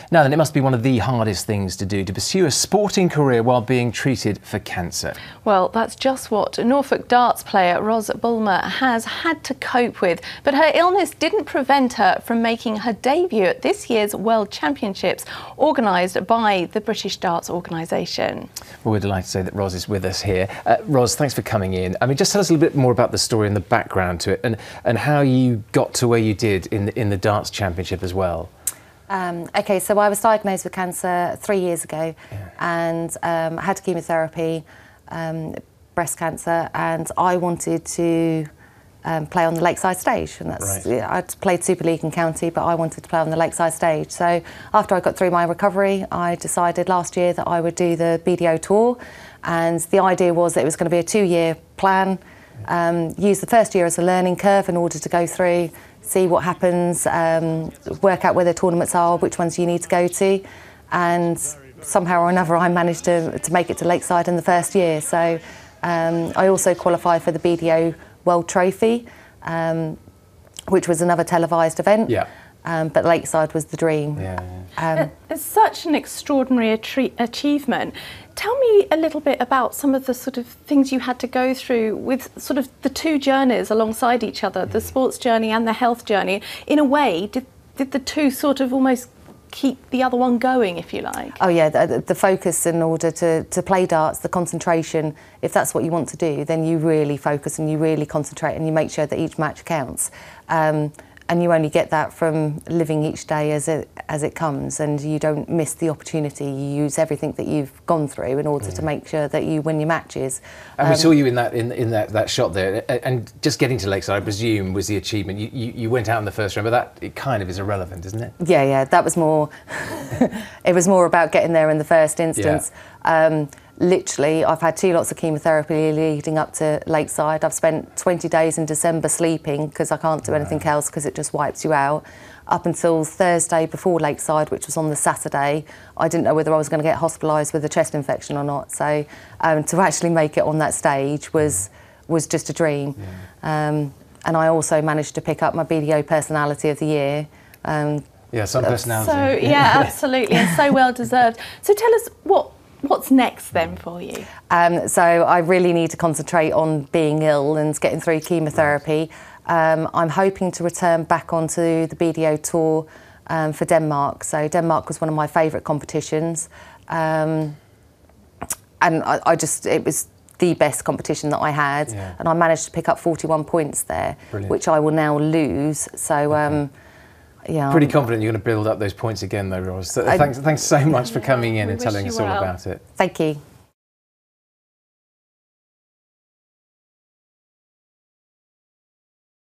Now then, it must be one of the hardest things to do, to pursue a sporting career while being treated for cancer. Well, that's just what Norfolk darts player Roz Bulmer has had to cope with. But her illness didn't prevent her from making her debut at this year's World Championships, organised by the British Darts Organisation. Well, we're delighted to say that Roz is with us here. Roz, thanks for coming in. I mean, just tell us a little bit more about the story and the background to it, and how you got to where you did in the darts championship as well. Okay, so I was diagnosed with cancer 3 years ago, and I had chemotherapy, breast cancer, and I wanted to play on the Lakeside stage, and that's I'd played Super League in county, but I wanted to play on the Lakeside stage. So after I got through my recovery, I decided last year that I would do the BDO tour, and the idea was that it was going to be a 2-year plan. Use the first year as a learning curve in order to go through, see what happens, work out where the tournaments are, which ones you need to go to, and somehow or another I managed to make it to Lakeside in the first year. So I also qualified for the BDO World Trophy, which was another televised event. Yeah. But Lakeside was the dream. It's such an extraordinary achievement. Tell me a little bit about some of the sort of things you had to go through with sort of the two journeys alongside each other, the sports journey and the health journey. In a way, did the two sort of almost keep the other one going, if you like? Oh yeah, the focus in order to play darts, the concentration, if that's what you want to do, then you really focus and you really concentrate and you make sure that each match counts. And you only get that from living each day as it comes, and you don't miss the opportunity. You use everything that you've gone through in order to make sure that you win your matches. And we saw you in that shot there, and just getting to Lakeside, I presume, was the achievement. You went out in the first round, but that it kind of is irrelevant, isn't it? Yeah, that was more. It was more about getting there in the first instance. Literally, I've had 2 lots of chemotherapy leading up to Lakeside. I've spent 20 days in December sleeping because I can't do anything else because it just wipes you out. Up until Thursday before Lakeside, which was on the Saturday, I didn't know whether I was going to get hospitalised with a chest infection or not. So to actually make it on that stage was just a dream. And I also managed to pick up my BDO Personality of the Year. Yeah, some personality. So, yeah, absolutely, and so well deserved. So tell us what's next then for you? So I really need to concentrate on being ill and getting through chemotherapy. I'm hoping to return back onto the BDO tour for Denmark. So Denmark was one of my favourite competitions. And it was the best competition that I had. And I managed to pick up 41 points there, which I will now lose. So yeah, pretty confident you're going to build up those points again though, Roz. So thanks so much for coming in and telling us all about it. Thank you.